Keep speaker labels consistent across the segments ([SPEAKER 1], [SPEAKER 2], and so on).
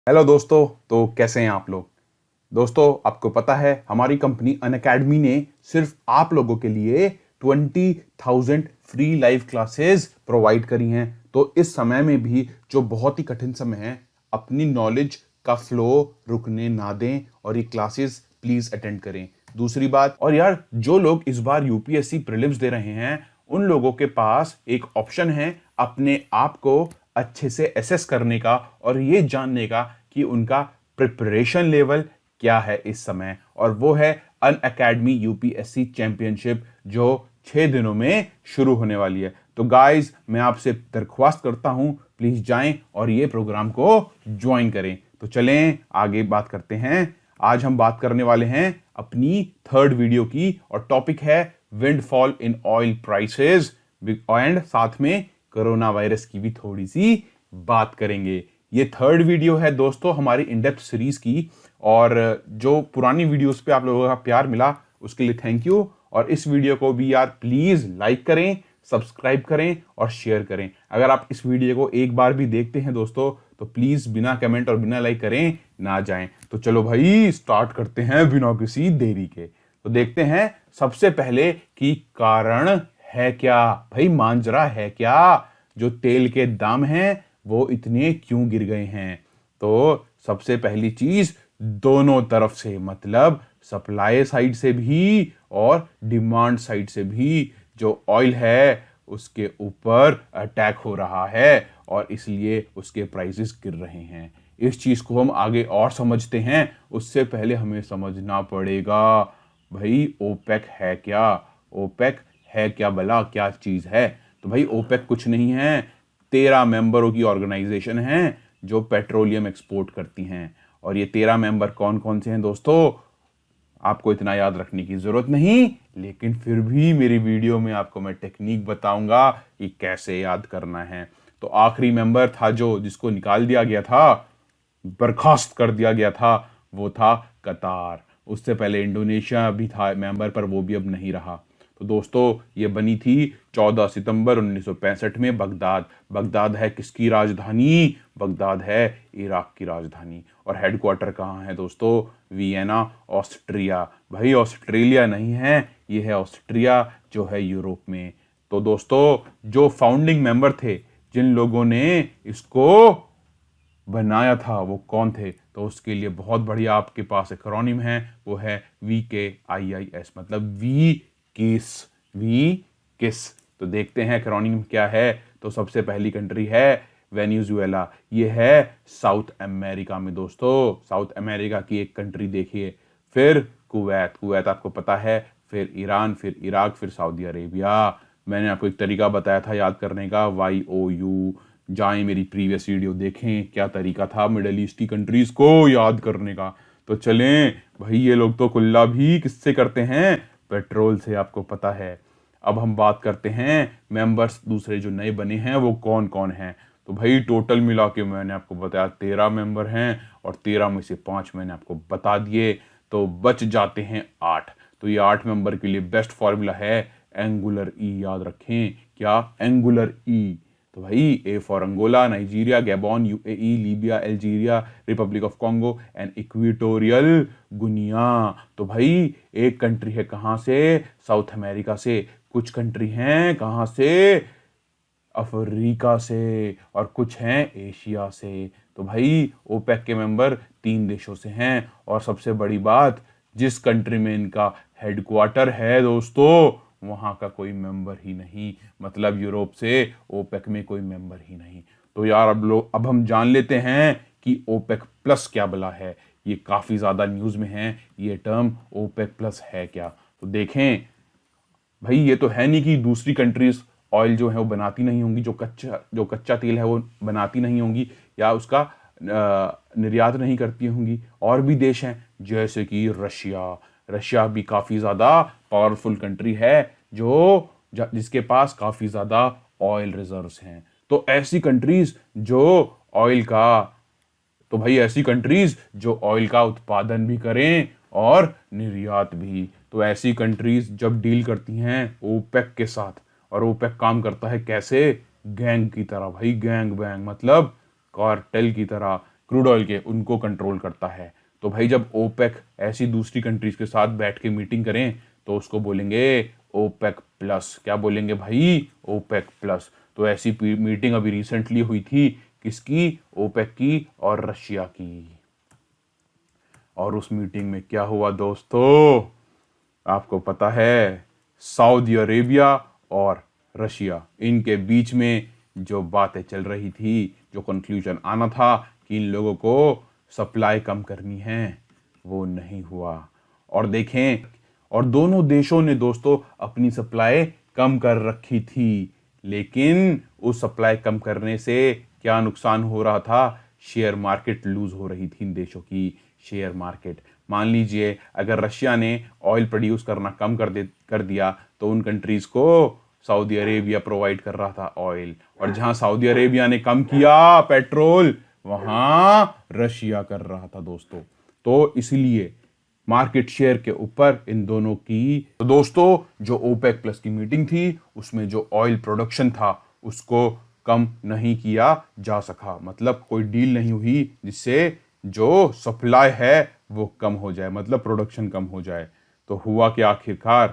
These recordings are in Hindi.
[SPEAKER 1] हेलो दोस्तों, तो कैसे हैं आप लोग। दोस्तों, आपको पता है हमारी कंपनी अनअकैडमी ने सिर्फ आप लोगों के लिए 20,000 फ्री लाइव क्लासेस प्रोवाइड करी हैं। तो इस समय में भी जो बहुत ही कठिन समय है, अपनी नॉलेज का फ्लो रुकने ना दें और ये क्लासेस प्लीज अटेंड करें। दूसरी बात, और यार जो लोग इस बार यूपीएससी प्रीलिम्स दे रहे हैं, उन लोगों के पास एक ऑप्शन है अपने आप को अच्छे से एसेस करने का और ये जानने का कि उनका प्रिपरेशन लेवल क्या है इस समय, और वो है अनअकैडमी यूपीएससी चैंपियनशिप जो 6 दिनों में शुरू होने वाली है। तो गाइस, मैं आपसे दरख्वास्त करता हूं, प्लीज जाएं और ये प्रोग्राम को ज्वाइन करें। तो चलें आगे बात करते हैं। आज हम बात करने वाले हैं अपनी थर्ड वीडियो की, और टॉपिक है windfall in oil prices, and साथ में कोरोना वायरस की भी थोड़ी सी बात करेंगे। ये थर्ड वीडियो है दोस्तों हमारी इनडेप्थ सीरीज की, और जो पुरानी वीडियोस पे आप लोगों का प्यार मिला उसके लिए थैंक यू। और इस वीडियो को भी यार प्लीज लाइक करें, सब्सक्राइब करें और शेयर करें। अगर आप इस वीडियो को एक बार भी देखते हैं दोस्तों, तो प्लीज बिना कमेंट और बिना लाइक करें ना जाएं। तो चलो भाई, स्टार्ट करते हैं बिना किसी देरी के। तो देखते हैं सबसे पहले कि कारण है क्या। भाई मांजरा है क्या, जो तेल के दाम हैं वो इतने क्यों गिर गए हैं। तो सबसे पहली चीज, दोनों तरफ से, मतलब सप्लाई साइड से भी और डिमांड साइड से भी जो ऑयल है उसके ऊपर अटैक हो रहा है और इसलिए उसके प्राइसेस गिर रहे हैं। इस चीज को हम आगे और समझते हैं, उससे पहले हमें समझना पड़ेगा भाई ओपेक है क्या। ओपेक है क्या भला, क्या चीज है। तो भाई ओपेक कुछ नहीं है, 13 मेंबरों की ऑर्गेनाइजेशन है जो पेट्रोलियम एक्सपोर्ट करती हैं। और ये 13 मेंबर कौन कौन से हैं दोस्तों, आपको इतना याद रखने की जरूरत नहीं, लेकिन फिर भी मेरी वीडियो में आपको मैं टेक्निक बताऊंगा कि कैसे याद करना है। तो आखिरी मेंबर था जो जिसको निकाल दिया गया था, बर्खास्त कर दिया गया था, वो था कतार। उससे पहले इंडोनेशिया भी था मेंबर, पर वो भी अब नहीं रहा। तो दोस्तों ये बनी थी 14 सितंबर 1965 में बगदाद। बगदाद है किसकी राजधानी, बगदाद है इराक की राजधानी। और हेडक्वार्टर कहाँ है दोस्तों, वियना, ऑस्ट्रिया। भाई ऑस्ट्रेलिया नहीं है, ये है ऑस्ट्रिया जो है यूरोप में। तो दोस्तों जो फाउंडिंग मेंबर थे, जिन लोगों ने इसको बनाया था, वो कौन थे, तो उसके लिए बहुत बढ़िया आपके पास एक्रोनिम है, वो है VKIIS, मतलब वी किस, वी किस। तो देखते हैं एक्रोनिम क्या है। तो सबसे पहली कंट्री है वेनेजुएला, ये है साउथ अमेरिका में दोस्तों, साउथ अमेरिका की एक कंट्री देखिए। फिर कुवैत, कुवैत आपको पता है, फिर ईरान, फिर इराक, फिर सऊदी अरेबिया। मैंने आपको एक तरीका बताया था याद करने का, YOU। जाएं मेरी प्रीवियस वीडियो देखें, क्या तरीका था मिडल ईस्ट की कंट्रीज को याद करने का। तो चलें भाई, ये लोग तो कुल्ला भी किससे करते हैं, पेट्रोल से, आपको पता है। अब हम बात करते हैं मेंबर्स दूसरे जो नए बने हैं वो कौन कौन हैं। तो भाई टोटल मिला के मैंने आपको बताया 13 मेंबर हैं, और 13 में से 5 मैंने आपको बता दिए, तो बच जाते हैं 8। तो ये 8 मेंबर के लिए बेस्ट फॉर्मूला है एंगुलर ई, याद रखें क्या, एंगुलर ई। तो भाई A for Angola, Nigeria, Gabon, UAE, Libya, Algeria, republic of Congo and equatorial Guinea. तो भाई एक कंट्री है कहाँ से, साउथ अमेरिका से। कुछ कंट्री हैं कहाँ से, अफ्रीका से, और कुछ हैं एशिया से। तो भाई ओपेक के मेंबर 3 देशों से हैं। और सबसे बड़ी बात, जिस कंट्री में इनका हेडक्वार्टर है दोस्तों, वहां का कोई मेंबर ही नहीं, मतलब यूरोप से ओपेक में कोई मेंबर ही नहीं। तो यार अब हम जान लेते हैं कि ओपेक प्लस क्या बला है। ये काफी ज्यादा न्यूज में है ये टर्म, ओपेक प्लस है क्या। तो देखें भाई, ये तो है नहीं कि दूसरी कंट्रीज ऑयल जो है वो बनाती नहीं होंगी, जो कच्चा तेल है वो बनाती नहीं होंगी या उसका निर्यात नहीं करती होंगी। और भी देश हैं जैसे कि रशिया। रशिया भी काफ़ी ज़्यादा पावरफुल कंट्री है जिसके पास काफ़ी ज़्यादा ऑयल रिजर्व्स हैं। तो ऐसी कंट्रीज जो ऑयल का तो भाई ऐसी कंट्रीज जो ऑयल का उत्पादन भी करें और निर्यात भी। तो ऐसी कंट्रीज जब डील करती हैं ओपेक के साथ, और ओपेक काम करता है कैसे, गैंग की तरह भाई, गैंग बैंग, मतलब कार्टेल की तरह। क्रूड ऑयल के, उनको कंट्रोल करता है। तो भाई जब ओपेक ऐसी दूसरी कंट्रीज के साथ बैठ के मीटिंग करें तो उसको बोलेंगे ओपेक प्लस। क्या बोलेंगे भाई? OPEC plus. तो ऐसी मीटिंग अभी रिसेंटली हुई थी, किसकी? ओपेक की और रशिया की। और उस मीटिंग में क्या हुआ दोस्तों? आपको पता है, सऊदी अरेबिया और रशिया, इनके बीच में जो बातें चल रही थी, जो कंक्लूजन आना था कि इन लोगों को सप्लाई कम करनी है, वो नहीं हुआ। और देखें, और दोनों देशों ने दोस्तों अपनी सप्लाई कम कर रखी थी, लेकिन उस सप्लाई कम करने से क्या नुकसान हो रहा था? शेयर मार्केट लूज हो रही थी इन देशों की शेयर मार्केट। मान लीजिए अगर रशिया ने ऑयल प्रोड्यूस करना कम कर दिया तो उन कंट्रीज को सऊदी अरेबिया प्रोवाइड कर रहा था ऑयल, और जहां सऊदी अरेबिया ने कम किया पेट्रोल, वहां रशिया कर रहा था दोस्तों। तो इसलिए मार्केट शेयर के ऊपर इन दोनों की, तो दोस्तों जो ओपेक प्लस की मीटिंग थी उसमें जो ऑयल प्रोडक्शन था उसको कम नहीं किया जा सका, मतलब कोई डील नहीं हुई जिससे जो सप्लाई है वो कम हो जाए, मतलब प्रोडक्शन कम हो जाए। तो हुआ कि आखिरकार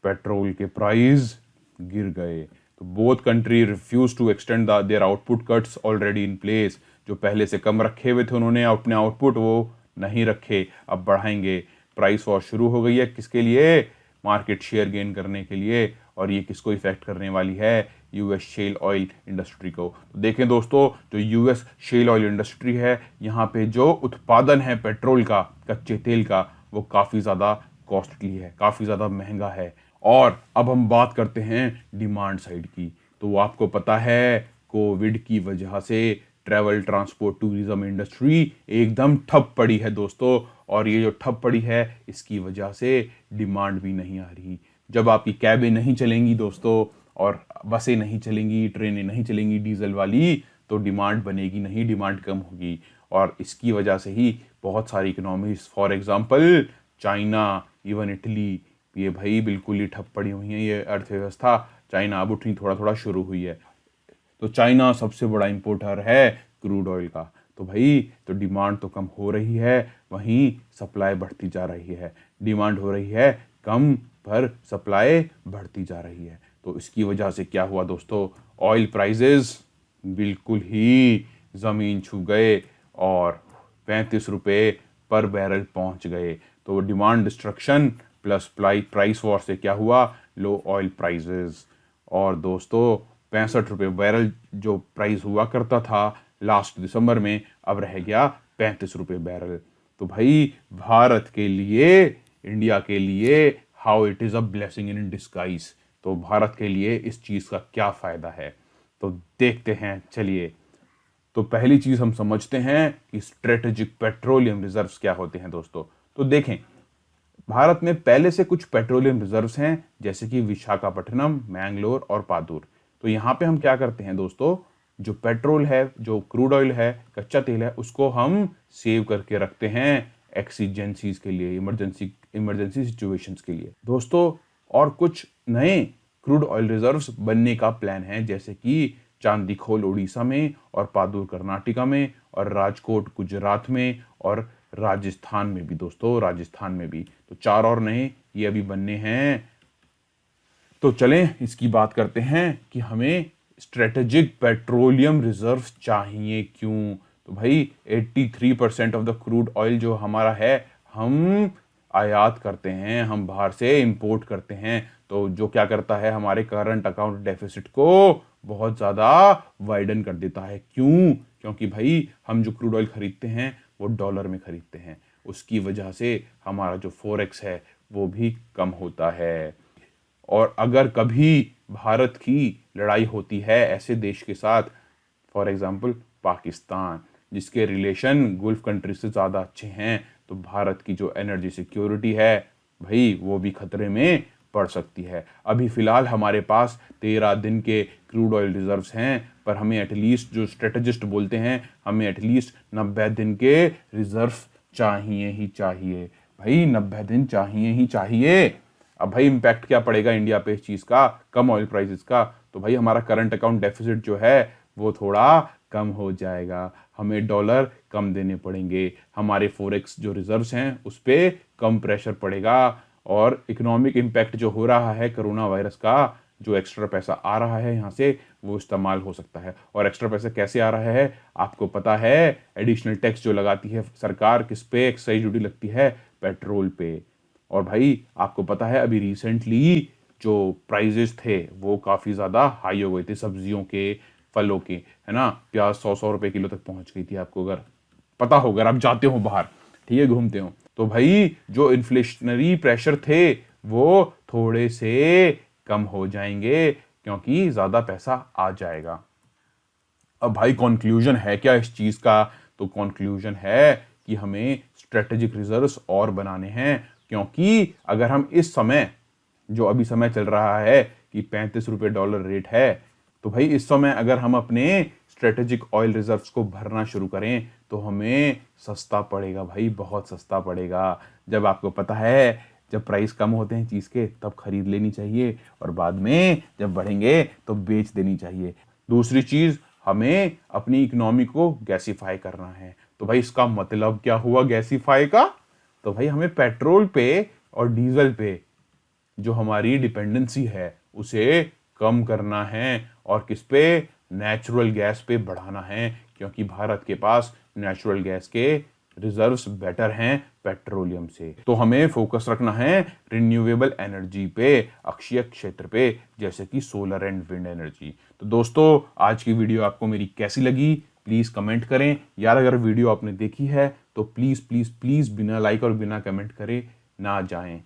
[SPEAKER 1] पेट्रोल के प्राइस गिर गए। तो both country refuse to extend their output cuts already in place. जो पहले से कम रखे हुए थे उन्होंने अपने आउटपुट वो नहीं रखे, अब बढ़ाएंगे। प्राइस वॉर शुरू हो गई है, किसके लिए? मार्केट शेयर गेन करने के लिए। और ये किसको इफेक्ट करने वाली है? यूएस शेल ऑयल इंडस्ट्री को। तो देखें दोस्तों, जो यूएस शेल ऑयल इंडस्ट्री है, यहाँ पे जो उत्पादन है पेट्रोल का, कच्चे तेल का, वो काफ़ी ज़्यादा कॉस्टली है, काफ़ी ज़्यादा महंगा है। और अब हम बात करते हैं डिमांड साइड की। तो आपको पता है कोविड की वजह से ट्रैवल, ट्रांसपोर्ट, टूरिज्म इंडस्ट्री एकदम ठप पड़ी है दोस्तों। और ये जो ठप पड़ी है इसकी वजह से डिमांड भी नहीं आ रही। जब आपकी कैबें नहीं चलेंगी दोस्तों, और बसें नहीं चलेंगी, ट्रेनें नहीं चलेंगी डीजल वाली, तो डिमांड बनेगी नहीं, डिमांड कम होगी। और इसकी वजह से ही बहुत सारी economies, for example China, even Italy, ये भाई बिल्कुल ही ठप पड़ी हुई हैं। ये अर्थव्यवस्था चाइना अब उठनी थोड़ा थोड़ा शुरू हुई है। तो चाइना सबसे बड़ा इंपोर्टर है क्रूड ऑयल का। तो भाई तो डिमांड तो कम हो रही है, वहीं सप्लाई बढ़ती जा रही है। डिमांड हो रही है कम, पर सप्लाई बढ़ती जा रही है। तो इसकी वजह से क्या हुआ दोस्तों? ऑयल प्राइजेस बिल्कुल ही ज़मीन छू गए और 35 रुपये पर बैरल पहुंच गए। तो demand destruction plus price war से क्या हुआ? लो ऑयल प्राइजेस। और दोस्तों 65 रुपये बैरल जो प्राइस हुआ करता था लास्ट दिसंबर में, अब रह गया 35 रुपये बैरल। तो भाई भारत के लिए, इंडिया के लिए, how it is a blessing in disguise. तो भारत के लिए इस चीज़ का क्या फ़ायदा है, तो देखते हैं। चलिए, तो पहली चीज़ हम समझते हैं कि स्ट्रेटेजिक पेट्रोलियम रिजर्व्स क्या होते हैं दोस्तों। तो देखें, भारत में पहले से कुछ पेट्रोलियम रिजर्व्स हैं, जैसे कि विशाखापट्टनम, मैंगलोर और पादुर। तो यहाँ पे हम क्या करते हैं दोस्तों, जो पेट्रोल है, जो क्रूड ऑयल है, कच्चा तेल है, उसको हम सेव करके रखते हैं एक्सीजेंसीज के लिए, इमरजेंसी सिचुएशंस के लिए दोस्तों। और कुछ नए क्रूड ऑयल रिजर्व्स बनने का प्लान है, जैसे कि चांदीखोल उड़ीसा में, और पादुर कर्नाटका में, और राजकोट गुजरात में, और राजस्थान में भी दोस्तों, राजस्थान में भी। तो 4 और नए ये अभी बनने हैं। तो चलें इसकी बात करते हैं कि हमें स्ट्रेटेजिक पेट्रोलियम रिजर्व्स चाहिए क्यों। तो भाई 83% ऑफ द क्रूड ऑयल जो हमारा है, हम आयात करते हैं, हम बाहर से इंपोर्ट करते हैं। तो जो क्या करता है, हमारे करंट अकाउंट डेफिसिट को बहुत ज़्यादा वाइडन कर देता है। क्यों? क्योंकि भाई हम जो क्रूड ऑयल खरीदते हैं वो डॉलर में खरीदते हैं, उसकी वजह से हमारा जो फॉरेक्स है वो भी कम होता है। और अगर कभी भारत की लड़ाई होती है ऐसे देश के साथ, फॉर एग्जांपल पाकिस्तान, जिसके रिलेशन गुल्फ कंट्री से ज़्यादा अच्छे हैं, तो भारत की जो एनर्जी सिक्योरिटी है भाई वो भी खतरे में पड़ सकती है। अभी फ़िलहाल हमारे पास 13 दिन के क्रूड ऑयल रिजर्व्स हैं, पर हमें एटलीस्ट, जो स्ट्रेटजिस्ट बोलते हैं, हमें एटलीस्ट 90 दिन के रिजर्व चाहिए ही चाहिए। भाई 90 दिन चाहिए ही चाहिए। अब भाई इम्पैक्ट क्या पड़ेगा इंडिया पे इस चीज़ का, कम ऑयल प्राइसेस का? तो भाई हमारा करंट अकाउंट डेफिसिट जो है वो थोड़ा कम हो जाएगा, हमें डॉलर कम देने पड़ेंगे, हमारे फॉरेक्स जो रिजर्व्स हैं उस पर कम प्रेशर पड़ेगा और इकोनॉमिक इम्पैक्ट जो हो रहा है कोरोना वायरस का, जो एक्स्ट्रा पैसा आ रहा है यहाँ से वो इस्तेमाल हो सकता है। और एक्स्ट्रा पैसा कैसे आ रहा है आपको पता है, एडिशनल टैक्स जो लगाती है सरकार, किस पे एक्साइज ड्यूटी लगती है, पेट्रोल पे। और भाई आपको पता है अभी रिसेंटली जो प्राइजेस थे वो काफ़ी ज़्यादा हाई हो गए थे सब्जियों के, फलों के, है ना। प्याज 100 रुपए किलो तक पहुंच गई थी, आपको अगर पता हो, अगर आप जाते हो बाहर, ठीक है, घूमते हो तो भाई जो इन्फ्लेशनरी प्रेशर थे वो थोड़े से कम हो जाएंगे क्योंकि ज़्यादा पैसा आ जाएगा। अब भाई कंक्लूजन है क्या इस चीज़ का, तो कंक्लूजन है कि हमें स्ट्रेटेजिक रिजर्व्स और बनाने हैं, क्योंकि अगर हम इस समय, जो अभी समय चल रहा है कि 35 रुपये डॉलर रेट है, तो भाई इस समय अगर हम अपने स्ट्रेटेजिक ऑयल रिजर्व्स को भरना शुरू करें तो हमें सस्ता पड़ेगा भाई, बहुत सस्ता पड़ेगा। जब आपको पता है जब प्राइस कम होते हैं चीज़ के तब खरीद लेनी चाहिए और बाद में जब बढ़ेंगे तो बेच देनी चाहिए। दूसरी चीज़, हमें अपनी इकोनॉमी को गैसीफाई करना है। तो भाई इसका मतलब क्या हुआ गैसीफाई का, तो भाई हमें पेट्रोल पे और डीजल पे जो हमारी डिपेंडेंसी है उसे कम करना है और किस पे, नेचुरल गैस पे बढ़ाना है, क्योंकि भारत के पास नेचुरल गैस के रिजर्व्स बेटर हैं पेट्रोलियम से। तो हमें फोकस रखना है रिन्यूएबल एनर्जी पे, अक्षय क्षेत्र पे, जैसे कि सोलर एंड विंड एनर्जी। तो दोस्तों आज की वीडियो आपको मेरी कैसी लगी प्लीज़ कमेंट करें यार। अगर वीडियो आपने देखी है तो प्लीज़ प्लीज़ प्लीज़ बिना लाइक और बिना कमेंट करे ना जाएं।